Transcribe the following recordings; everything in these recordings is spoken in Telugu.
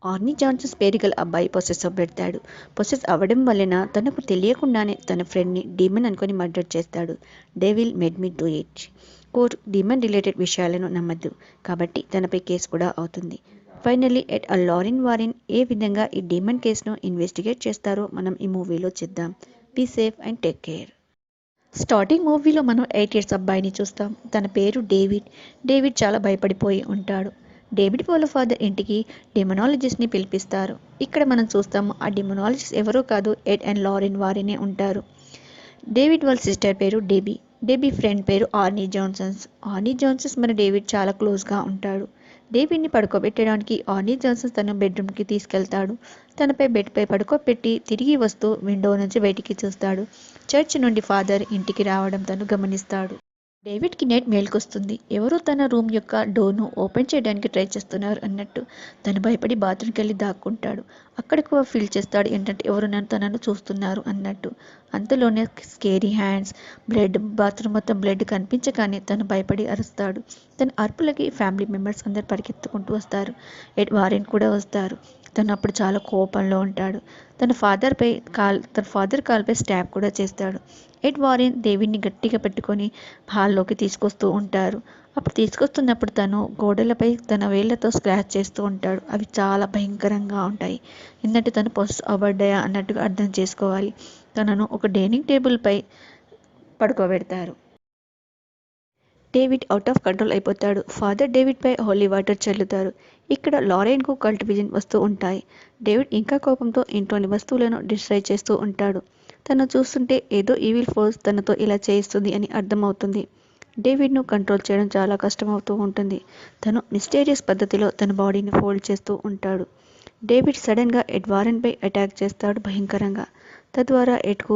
ఆర్నీ జాన్సన్స్ పేరు గల అబ్బాయి పొసెస్ అవ్వబెడతాడు. పొసెస్ అవ్వడం వలన తనకు తెలియకుండానే తన ఫ్రెండ్ని డీమన్ అనుకుని మర్డర్ చేస్తాడు. Devil made me do it. Court demon related విషయాలను నమ్మద్దు కాబట్టి తనపై కేసు కూడా అవుతుంది. ఫైనల్లీ ఎట్ లారెన్ వారెన్ ఏ విధంగా ఈ డీమన్ కేసును ఇన్వెస్టిగేట్ చేస్తారో మనం ఈ మూవీలో చూద్దాం. Be safe and take care. Starting మూవీలో మనం 8 ఇయర్స్ అబ్బాయిని చూస్తాం. తన పేరు డేవిడ్. డేవిడ్ చాలా భయపడిపోయి ఉంటాడు. డేవిడ్ వాళ్ళ ఫాదర్ ఇంటికి డెమనాలజిస్ట్ని పిలిపిస్తారు. ఇక్కడ మనం చూస్తాము ఆ డెమనాలజిస్ట్ ఎవరో కాదు, ఎడ్ అండ్ లారెన్ వారినే ఉంటారు. డేవిడ్ వాళ్ళ సిస్టర్ పేరు డెబీ. డెబీ ఫ్రెండ్ పేరు ఆర్నీ జాన్సన్స్. ఆర్నీ జాన్సన్స్ మన డేవిడ్ చాలా క్లోజ్గా ఉంటాడు. డేవిడ్ని పడుకోబెట్టడానికి ఆర్నీ జాన్సన్స్ తన బెడ్రూమ్కి తీసుకెళ్తాడు. తనపై బెడ్పై పడుకోబెట్టి తిరిగి వస్తూ విండో నుంచి బయటికి చూస్తాడు. చర్చ్ నుండి ఫాదర్ ఇంటికి రావడం తను గమనిస్తాడు. డేవిడ్కి నైట్ మేల్కొస్తుంది. ఎవరో తన రూమ్ యొక్క డోర్ను ఓపెన్ చేయడానికి ట్రై చేస్తున్నారు అన్నట్టు. తను భయపడి బాత్రూమ్కి వెళ్ళి దాక్కుంటాడు. అక్కడికి ఫీల్ చేస్తాడు ఏంటంటే ఎవరు తనను చూస్తున్నారు అన్నట్టు. అంతలోనే స్కేరీ హ్యాండ్స్, బ్లడ్, బాత్రూమ్ మొత్తం బ్లడ్ కనిపించగానే తను భయపడి అరుస్తాడు. తన అరుపులకి ఫ్యామిలీ మెంబర్స్ అందరు పరిగెత్తుకుంటూ వస్తారు. ఎడ్ వారెన్ కూడా వస్తారు. తను అప్పుడు చాలా కోపంలో ఉంటాడు. తన ఫాదర్ కాల్పై స్టాబ్ కూడా చేస్తాడు. ఎడ్ వారెన్ డేవిడ్ని గట్టిగా పెట్టుకొని హాల్లోకి తీసుకొస్తూ ఉంటారు. అప్పుడు తీసుకొస్తున్నప్పుడు తను గోడలపై తన వేళ్లతో స్క్రాచ్ చేస్తూ ఉంటాడు. అవి చాలా భయంకరంగా ఉంటాయి. ఎందుకంటే తను పొసెస్ అవ్వబడ్డాయా అన్నట్టుగా అర్థం చేసుకోవాలి. తనను ఒక డైనింగ్ టేబుల్పై పడుకోబెడతారు. డేవిడ్ అవుట్ ఆఫ్ కంట్రోల్ అయిపోతాడు. ఫాదర్ డేవిడ్పై హోలీ వాటర్ చల్లుతారు. ఇక్కడ లారెన్కు కల్ట్ విజన్ వస్తూ ఉంటాయి. డేవిడ్ ఇంకా కోపంతో ఇంట్లోని వస్తువులను డిస్ట్రాయ్ చేస్తూ ఉంటాడు. తను చూస్తుంటే ఏదో ఈవిల్ ఫోర్స్ తనతో ఇలా చేయిస్తుంది అని అర్థమవుతుంది. డేవిడ్ను కంట్రోల్ చేయడం చాలా కష్టమవుతూ ఉంటుంది. తను మిస్టీరియస్ పద్ధతిలో తన బాడీని ఫోల్డ్ చేస్తూ ఉంటాడు. డేవిడ్ సడన్గా ఎడ్ వారెన్పై అటాక్ చేస్తాడు భయంకరంగా. తద్వారా ఎడ్కు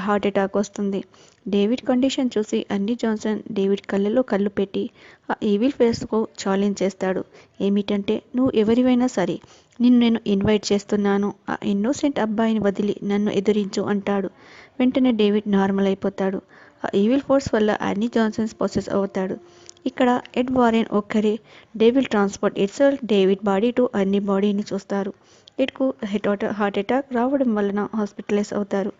హార్ట్ అటాక్ వస్తుంది. డేవిడ్ కండిషన్ చూసి అన్నీ జాన్సన్ డేవిడ్ కళ్ళలో కళ్ళు పెట్టి ఆ ఈవిల్ ఫేస్కు ఛాలెంజ్ చేస్తాడు. ఏమిటంటే, నువ్వు ఎవరివైనా సరే నిన్ను నేను ఇన్వైట్ చేస్తున్నాను, ఆ ఇన్నోసెంట్ అబ్బాయిని వదిలి నన్ను ఎదురించు అంటాడు. వెంటనే డేవిడ్ నార్మల్ అయిపోతాడు. ఆ ఈవిల్ ఫోర్స్ వల్ల అన్నీ జాన్సన్స్ పొసెస్ అవుతాడు. ఇక్కడ ఎడ్ వారెన్ ఒక్కరే devil transport itself David body to అన్ని బాడీని చూస్తారు. ఎడ్కు హార్ట్ అటాక్ రావడం వలన హాస్పిటలైజ్ అవుతారు.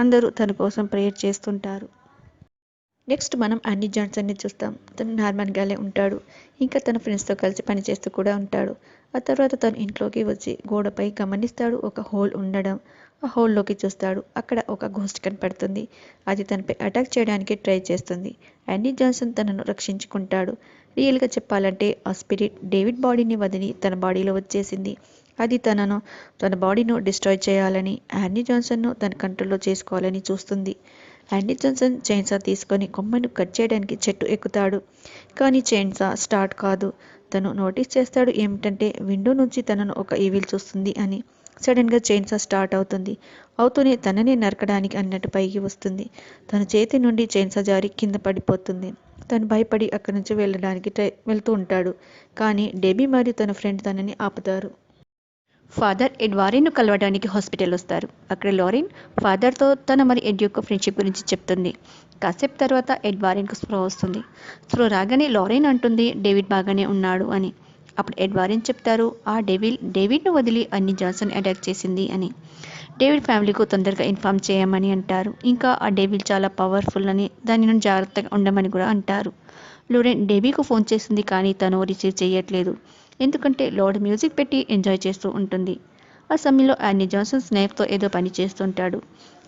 అందరూ తన కోసం ప్రేయర్ చేస్తుంటారు. నెక్స్ట్ మనం అన్నీ జాన్సన్ని చూస్తాం. తను నార్మల్గానే ఉంటాడు. ఇంకా తన ఫ్రెండ్స్తో కలిసి పనిచేస్తూ కూడా ఉంటాడు. ఆ తర్వాత తను ఇంట్లోకి వచ్చి గోడపై గమనిస్తాడు ఒక హోల్ ఉండడం. ఆ హోల్లోకి చూస్తాడు. అక్కడ ఒక గోస్ట్ కనపడుతుంది. అది తనపై అటాక్ చేయడానికి ట్రై చేస్తుంది. అన్నీ జాన్సన్ తనను రక్షించుకుంటాడు. రియల్గా చెప్పాలంటే ఆ స్పిరిట్ డేవిడ్ బాడీని వదిలి తన బాడీలో వచ్చేసింది. అది తన బాడీను డిస్ట్రాయ్ చేయాలని, యాన్నీ జాన్సన్ను తన కంట్రోల్లో చేసుకోవాలని చూస్తుంది. యాన్నీ జాన్సన్ చైన్సా తీసుకొని కొమ్మను కట్ చేయడానికి చెట్టు ఎక్కుతాడు. కానీ చైన్సా స్టార్ట్ కాదు. తను నోటీస్ చేస్తాడు ఏమిటంటే విండో నుంచి తనను ఒక ఈవిల్ చూస్తుంది అని. సడన్గా చైన్సా స్టార్ట్ అవుతూనే తననే నరకడానికి అన్నట్టు పైకి వస్తుంది. తన చేతి నుండి చైన్సా జారి కింద పడిపోతుంది. తను భయపడి అక్కడి నుంచి వెళ్ళడానికి వెళ్తూ ఉంటాడు. కానీ డెబీ మరియు తన ఫ్రెండ్ తనని ఆపుతారు. ఫాదర్ ఎడ్ వారెన్ను కలవడానికి హాస్పిటల్ వస్తారు. అక్కడ లారెన్ ఫాదర్తో తన ఎడ్ యొక్క ఫ్రెండ్షిప్ గురించి చెప్తుంది. కాసేపు తర్వాత ఎడ్ వారెన్కు స్ప్రో వస్తుంది. స్ప్రో రాగానే లారెన్ అంటుంది డేవిడ్ బాగానే ఉన్నాడు అని. అప్పుడు ఎడ్ వారెన్ చెప్తారు ఆ డేవిడ్ను వదిలి అన్ని జాన్సన్ అటాక్ చేసింది అని. డేవిడ్ ఫ్యామిలీకు తొందరగా ఇన్ఫామ్ చేయమని అంటారు. ఇంకా ఆ డేవిడ్ చాలా పవర్ఫుల్ అని, దాని నుండి జాగ్రత్తగా ఉండమని కూడా అంటారు. లోరెన్ డేబీకు ఫోన్ చేస్తుంది కానీ తను రిసీవ్ చేయట్లేదు. ఎందుకంటే లౌడ్ మ్యూజిక్ పెట్టి ఎంజాయ్ చేస్తూ ఉంటుంది. ఆ సమయంలో యాన్నీ జాన్సన్ స్నేఫ్తో ఏదో పని చేస్తుంటాడు.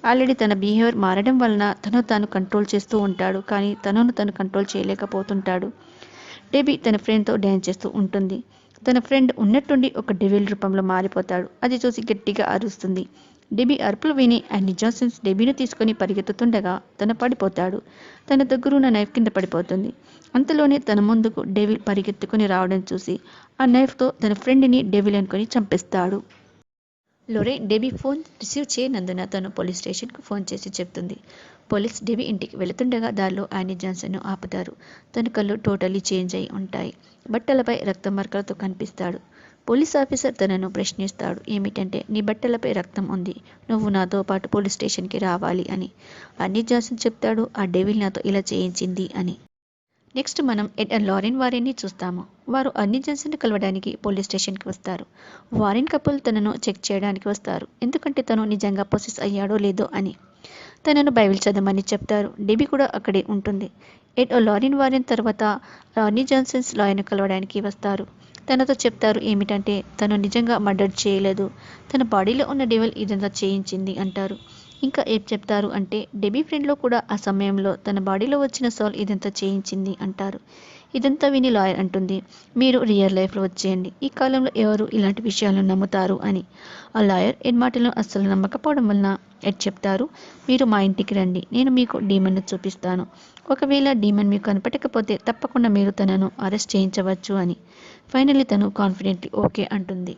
ఆల్రెడీ తన బిహేవియర్ మారడం వలన తాను కంట్రోల్ చేస్తూ ఉంటాడు. కానీ తను కంట్రోల్ చేయలేకపోతుంటాడు. డెబీ తన ఫ్రెండ్తో డ్యాన్స్ చేస్తూ ఉంటుంది. తన ఫ్రెండ్ ఉన్నట్టుండి ఒక డెవిల్ రూపంలో మారిపోతాడు. అది చూసి గట్టిగా అరుస్తుంది. డెబీ అరుపులు విని యాన్నీ జాన్సన్స్ డెబీని తీసుకొని పరిగెత్తుతుండగా తను పడిపోతాడు. తన దగ్గరున్న నైఫ్ కింద పడిపోతుంది. అంతలోనే తన ముందుకు డెవిల్ పరిగెత్తుకుని రావడం చూసి ఆ నైఫ్తో తన ఫ్రెండ్ని డెవిల్ అనుకొని చంపేస్తాడు. లొరెన్ డెబీ ఫోన్ రిసీవ్ చేయనందున తను పోలీస్ స్టేషన్కు ఫోన్ చేసి చెప్తుంది. పోలీస్ డెబీ ఇంటికి వెళుతుండగా దారిలో యాన్నీ జాన్సన్ను ఆపుతారు. తన కళ్ళు టోటలీ చేంజ్ అయి ఉంటాయి. బట్టలపై రక్తం మరకలతో కనిపిస్తాడు. పోలీస్ ఆఫీసర్ తనను ప్రశ్నిస్తాడు ఏమిటంటే, నీ బట్టలపై రక్తం ఉంది, నువ్వు నాతో పాటు పోలీస్ స్టేషన్కి రావాలి అని. యాన్నీ జాన్సన్ చెప్తాడు ఆ డెవిల్ నాతో ఇలా చేయించింది అని. నెక్స్ట్ మనం ఎడ్ అండ్ లారెన్ వారెన్ని చూస్తాము. వారు అన్ని జెన్స్ని కలవడానికి పోలీస్ స్టేషన్కి వస్తారు. వారెన్ కపుల్ తనను చెక్ చేయడానికి వస్తారు, ఎందుకంటే తను నిజంగా పొసెస్ అయ్యాడో లేదో అని. తనను బైబిల్ చదవమని చెప్తారు. డెబీ కూడా అక్కడే ఉంటుంది. ఎడ్ లారెన్ వారెన్ తర్వాత రానీ జాన్సన్స్ లాయర్ను కలవడానికి వస్తారు. తనతో చెప్తారు ఏమిటంటే తను నిజంగా మర్డర్ చేయలేదు, తన బాడీలో ఉన్న డెవిల్ ఇదంతా చేయించింది అంటారు. ఇంకా ఏం చెప్తారు అంటే డెబీ ఫ్రెండ్లో కూడా ఆ సమయంలో తన బాడీలో వచ్చిన సాల్ ఇదంతా చేయించింది అంటారు. ఇదంతా విని లాయర్ అంటుంది, మీరు రియల్ లైఫ్లో వచ్చేయండి, ఈ కాలంలో ఎవరు ఇలాంటి విషయాలను నమ్ముతారు అని. ఆ లాయర్ ఎడ్ మాటలను అస్సలు నమ్మకపోవడం వలన ఎడ్ చెప్తారు, మీరు మా ఇంటికి రండి, నేను మీకు డీమన్ను చూపిస్తాను, ఒకవేళ డీమన్ మీకు కనపడకపోతే తప్పకుండా మీరు తనను అరెస్ట్ చేయించవచ్చు అని. ఫైనల్లీ తను కాన్ఫిడెంట్లీ ఓకే అంటుంది.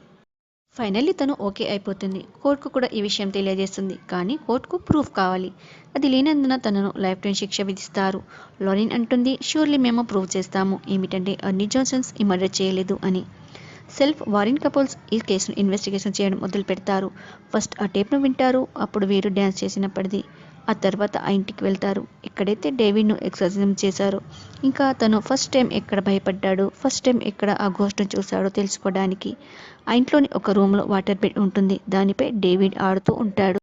ఫైనల్లీ తను ఓకే అయిపోతుంది. కోర్టుకు కూడా ఈ విషయం తెలియజేస్తుంది, కానీ కోర్టుకు ప్రూఫ్ కావాలి. అది లేనందున తనను లైఫ్ టైం శిక్ష విధిస్తారు. లారెన్ అంటుంది, ష్యూర్లీ మేము ప్రూవ్ చేస్తాము ఏమిటంటే అర్నీ జాన్సన్స్ ఈ మర్డర్ చేయలేదు అని. సెల్ఫ్ వారెన్ కపుల్స్ ఈ కేసును ఇన్వెస్టిగేషన్ చేయడం మొదలు పెడతారు. ఫస్ట్ ఆ టేప్ను వింటారు, అప్పుడు వీరు డ్యాన్స్ చేసినప్పటిది. ఆ తర్వాత ఆ ఇంటికి వెళ్తారు, ఎక్కడైతే డేవిడ్ను ఎక్సర్సిజం చేశారో, ఇంకా తను ఫస్ట్ టైం ఎక్కడ భయపడ్డాడో, ఫస్ట్ టైం ఎక్కడ ఆ గోస్ట్ను చూశాడో తెలుసుకోవడానికి. ఆ ఇంట్లోని ఒక రూమ్లో వాటర్ బెడ్ ఉంటుంది, దానిపై డేవిడ్ ఆడుతూ ఉంటాడు.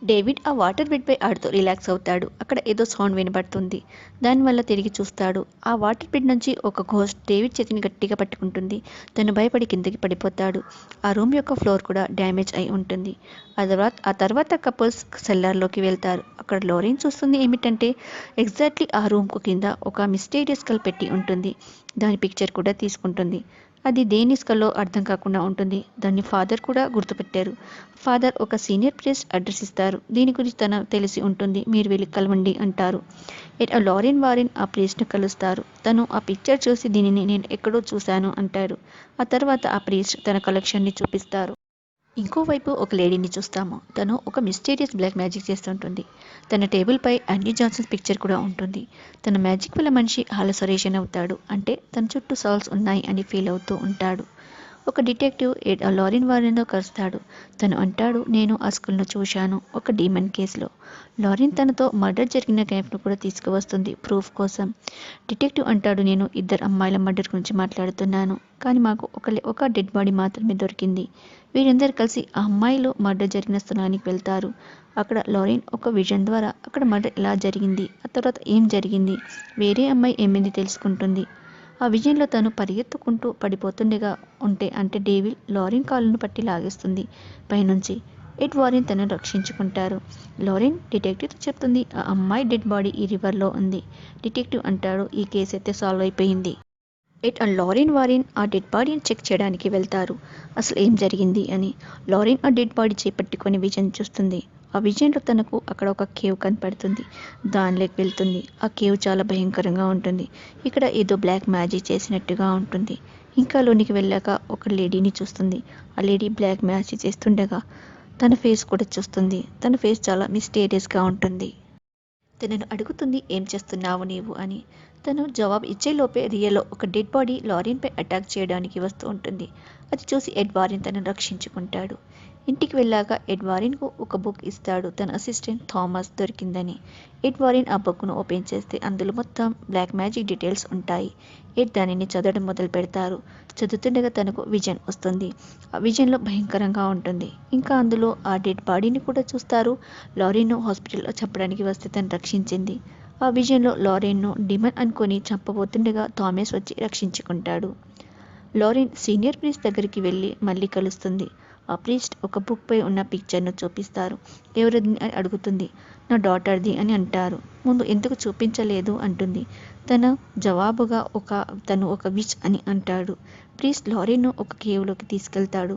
డేవిడ్ ఆ వాటర్ బెడ్పై ఆడుతూ రిలాక్స్ అవుతాడు. అక్కడ ఏదో సౌండ్ వినబడుతుంది. దానివల్ల తిరిగి చూస్తాడు. ఆ వాటర్ బెడ్ నుంచి ఒక ఘోస్ట్ డేవిడ్ చేతిని గట్టిగా పట్టుకుంటుంది. తను భయపడి కిందకి పడిపోతాడు. ఆ రూమ్ యొక్క ఫ్లోర్ కూడా డ్యామేజ్ అయి ఉంటుంది. ఆ తర్వాత కపుల్స్ సెల్లార్లోకి వెళ్తారు. అక్కడ లారెన్ చూస్తుంది ఏమిటంటే ఎగ్జాక్ట్లీ ఆ రూమ్కు కింద ఒక మిస్టీరియస్ కల్ పెట్టి ఉంటుంది. దాని పిక్చర్ కూడా తీసుకుంటుంది. అది దేని స్కల్లో అర్థం కాకుండా ఉంటుంది. దాన్ని ఫాదర్ కూడా గుర్తుపెట్టారు. ఫాదర్ ఒక సీనియర్ ప్రీస్ట్ అడ్రస్ ఇస్తారు. దీని గురించి తన తెలిసి ఉంటుంది, మీరు వెళ్ళి కలవండి అంటారు. లారెన్ వారెన్ ఆ ప్రీస్ట్ను కలుస్తారు. తను ఆ పిక్చర్ చూసి దీనిని నేను ఎక్కడో చూశాను అంటారు. ఆ తర్వాత ఆ ప్రీస్ట్ తన కలెక్షన్ని చూపిస్తారు. ఇంకోవైపు ఒక లేడీని చూస్తాము. తను ఒక మిస్టీరియస్ బ్లాక్ మ్యాజిక్ చేస్తుంటుంది. తన టేబుల్పై అర్నీ జాన్సన్స్ పిక్చర్ కూడా ఉంటుంది. తన మ్యాజిక్ వల్ల మనిషి హాలసరేషన్ అవుతాడు, అంటే తన చుట్టూ సాల్స్ ఉన్నాయి అని ఫీల్ అవుతూ ఉంటాడు. ఒక డిటెక్టివ్ లారెన్ వారెన్ను కలుస్తాడు. తను అంటాడు, నేను ఆ స్కూల్ను చూశాను ఒక డీమన్ కేసులో. లారెన్ తనతో మర్డర్ జరిగిన నైఫ్ను కూడా తీసుకువస్తుంది ప్రూఫ్ కోసం. డిటెక్టివ్ అంటాడు, నేను ఇద్దరు అమ్మాయిల మర్డర్ గురించి మాట్లాడుతున్నాను, కానీ మాకు ఒక డెడ్ బాడీ మాత్రమే దొరికింది. వీరందరూ కలిసి ఆ అమ్మాయిలు మర్డర్ జరిగిన స్థలానికి వెళ్తారు. అక్కడ లారెన్ ఒక విజన్ ద్వారా అక్కడ మర్డర్ ఎలా జరిగింది, ఆ తర్వాత ఏం జరిగింది, వేరే అమ్మాయి ఏమైంది తెలుసుకుంటుంది. ఆ విజన్లో తను పరిగెత్తుకుంటూ పడిపోతుండగా అంటే డేవిడ్ లారెన్ కాళ్ళను పట్టి లాగేస్తుంది పైనుంచి. ఎడ్ వారెన్ తనను రక్షించుకుంటారు. లారెన్ డిటెక్టివ్తో చెప్తుంది, ఆ అమ్మాయి డెడ్ బాడీ ఈ రివర్లో ఉంది. డిటెక్టివ్ అంటాడు, ఈ కేసు అయితే సాల్వ్ అయిపోయింది. ఎడ్ అండ్ లారెన్ వారెన్ ఆ డెడ్ బాడీని చెక్ చేయడానికి వెళ్తారు, అసలు ఏం జరిగింది అని. లారెన్ ఆ డెడ్ బాడీ చేపట్టుకొని విజన్ చూస్తుంది. ఆ విజన్లో తనకు అక్కడ ఒక కేవ్ కనపడుతుంది. దానిలోకి వెళ్తుంది. ఆ కేవ్ చాలా భయంకరంగా ఉంటుంది. ఇక్కడ ఏదో బ్లాక్ మ్యాజిక్ చేసినట్టుగా ఉంటుంది. ఇంకా లోనికి వెళ్ళాక ఒక లేడీని చూస్తుంది. ఆ లేడీ బ్లాక్ మ్యాజిక్ చేస్తుండగా తన ఫేస్ కూడా చూస్తుంది. తన ఫేస్ చాలా మిస్టీరియస్గా ఉంటుంది. తనను అడుగుతుంది, ఏం చేస్తున్నావు నీవు అని. తను జవాబు ఇచ్చేలోపే రియల్లో ఒక డెడ్ బాడీ లారెన్పై అటాక్ చేయడానికి వస్తూ ఉంటుంది. అది చూసి ఎడ్ వారెన్ తనను రక్షించుకుంటాడు. ఇంటికి వెళ్ళాక ఎడ్ వారెన్కు ఒక బుక్ ఇస్తాడు, తన అసిస్టెంట్ థామస్ దొరికిందని. ఎడ్ వారెన్ ఆ బుక్ను ఓపెన్ చేస్తే అందులో మొత్తం బ్లాక్ మ్యాజిక్ డీటెయిల్స్ ఉంటాయి. ఎడ్ దానిని చదవడం మొదలు పెడతారు. చదువుతుండగా తనకు విజన్ వస్తుంది. ఆ విజన్లో భయంకరంగా ఉంటుంది. ఇంకా అందులో ఆ డెడ్ బాడీని కూడా చూస్తారు. లారెన్ను హాస్పిటల్లో చంపడానికి వస్తే తను రక్షించింది. ఆ విజన్లో లారెన్ను డిమన్ అనుకొని చంపబోతుండగా థామస్ వచ్చి రక్షించుకుంటాడు. లారెన్ సీనియర్ ప్రీస్ట్ దగ్గరికి వెళ్ళి మళ్ళీ కలుస్తుంది. ఆ ప్రీస్ట్ ఒక బుక్పై ఉన్న పిక్చర్ను చూపిస్తారు. ఎవరిది అని అడుగుతుంది. నా డాటర్ది అని అంటారు. ముందు ఎందుకు చూపించలేదు అంటుంది. తన జవాబుగా తను ఒక విచ్ అని అంటాడు. ప్రీస్ట్ లారెన్ను ఒక కేవ్లోకి తీసుకెళ్తాడు.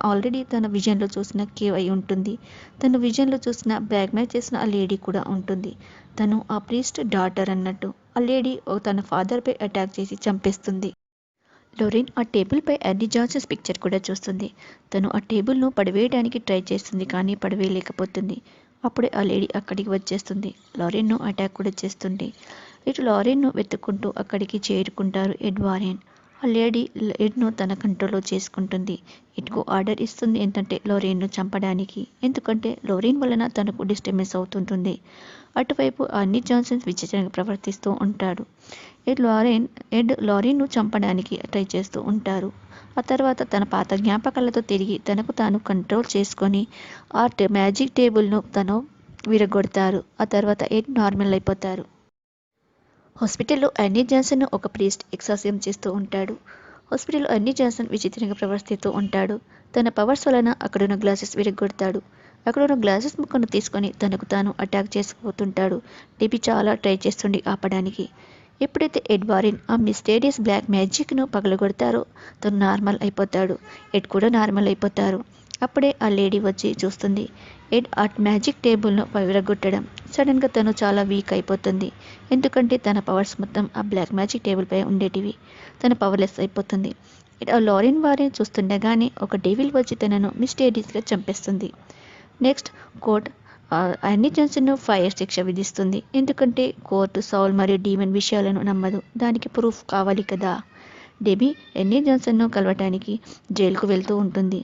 ఆల్రెడీ తన విజన్లో చూసిన కేవ్ అయి ఉంటుంది. తన విజన్లో చూసిన బ్లాక్ మ్యాజిక్ చేసిన ఆ లేడీ కూడా ఉంటుంది. తను ఆ ప్రీస్ట్ డాటర్ అన్నట్టు. ఆ లేడీ తన ఫాదర్పై అటాక్ చేసి చంపేస్తుంది. లారెన్ ఆ టేబుల్పై అర్నీ జాన్సన్స్ పిక్చర్ కూడా చూస్తుంది. తను ఆ టేబుల్ను పడివేయడానికి ట్రై చేస్తుంది, కానీ పడివేయలేకపోతుంది. అప్పుడే ఆ లేడీ అక్కడికి వచ్చేస్తుంది. లారెన్ను అటాక్ కూడా చేస్తుంది. ఇటు లారెన్ను వెతుక్కుంటూ అక్కడికి చేరుకుంటారు ఎడ్ వారెన్. ఆ లేడీ ఎడ్ను తన కంట్రోల్లో చేసుకుంటుంది. ఎడ్కు ఆర్డర్ ఇస్తుంది ఏంటంటే లారెన్ను చంపడానికి, ఎందుకంటే లారెన్ వలన తనకు డిస్టర్బెన్స్ అవుతుంటుంది. అటువైపు అర్నీ జాన్సన్స్ విచిత్రంగా ప్రవర్తిస్తూ ఉంటాడు. ఎడ్ లారీన్ను చంపడానికి ట్రై చేస్తూ ఉంటారు. ఆ తర్వాత తన పాత జ్ఞాపకాలతో తిరిగి తనకు తాను కంట్రోల్ చేసుకొని మ్యాజిక్ టేబుల్ను తను విరగొడతారు. ఆ తర్వాత ఎడ్ నార్మల్ అయిపోతారు. హాస్పిటల్లో యానీ జాన్సన్ను ఒక ప్రీస్ట్ ఎక్సార్సిజం చేస్తూ ఉంటాడు. హాస్పిటల్లో యానీ జాన్సన్ విచిత్రంగా ప్రవర్తిస్తూ ఉంటాడు. తన పవర్స్ వలన అక్కడున్న గ్లాసెస్ విరగొడతాడు. అక్కడున్న గ్లాసెస్ ముక్కను తీసుకొని తనకు తాను అటాక్ చేసుకుపోతుంటాడు. డెబీ చాలా ట్రై చేస్తుండి ఆపడానికి. ఎప్పుడైతే ఎడ్ వారిన్ ఆ మిస్టీరియస్ బ్లాక్ మ్యాజిక్ను పగలగొడతారో తను నార్మల్ అయిపోతాడు. ఎడ్ కూడా నార్మల్ అయిపోతారు. అప్పుడే ఆ లేడీ వచ్చి చూస్తుంది. ఎడ్ ఆ మ్యాజిక్ టేబుల్ను విరగొట్టడం. సడన్గా తను చాలా వీక్ అయిపోతుంది. ఎందుకంటే తన పవర్స్ మొత్తం ఆ బ్లాక్ మ్యాజిక్ టేబుల్పై ఉండేటివి. తను పవర్లెస్ అయిపోతుంది. ఆ లారెన్ వారిని చూస్తుండగానే ఒక డెవిల్ వచ్చి తనను మిస్టీరియస్గా చంపేస్తుంది. నెక్స్ట్ కోర్ట్ యానీ జాన్సన్ను ఫైర్ శిక్ష విధిస్తుంది. ఎందుకంటే కోర్టు సౌల్ మరియు డీమన్ విషయాలను నమ్మదు. దానికి ప్రూఫ్ కావాలి కదా. డెబీ యానీ జాన్సన్ను కలవటానికి జైలుకు వెళ్తూ ఉంటుంది.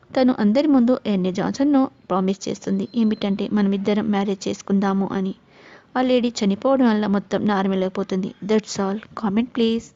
తను అందరి ముందు యానీ జాన్సన్ను ప్రామిస్ చేస్తుంది. ఏమిటంటే మనమిద్దరం మ్యారేజ్ చేసుకుందాము అని. ఆ లేడీ చనిపోవడం వల్ల మొత్తం నార్మల్ అయిపోతుంది. That's all. Comment please.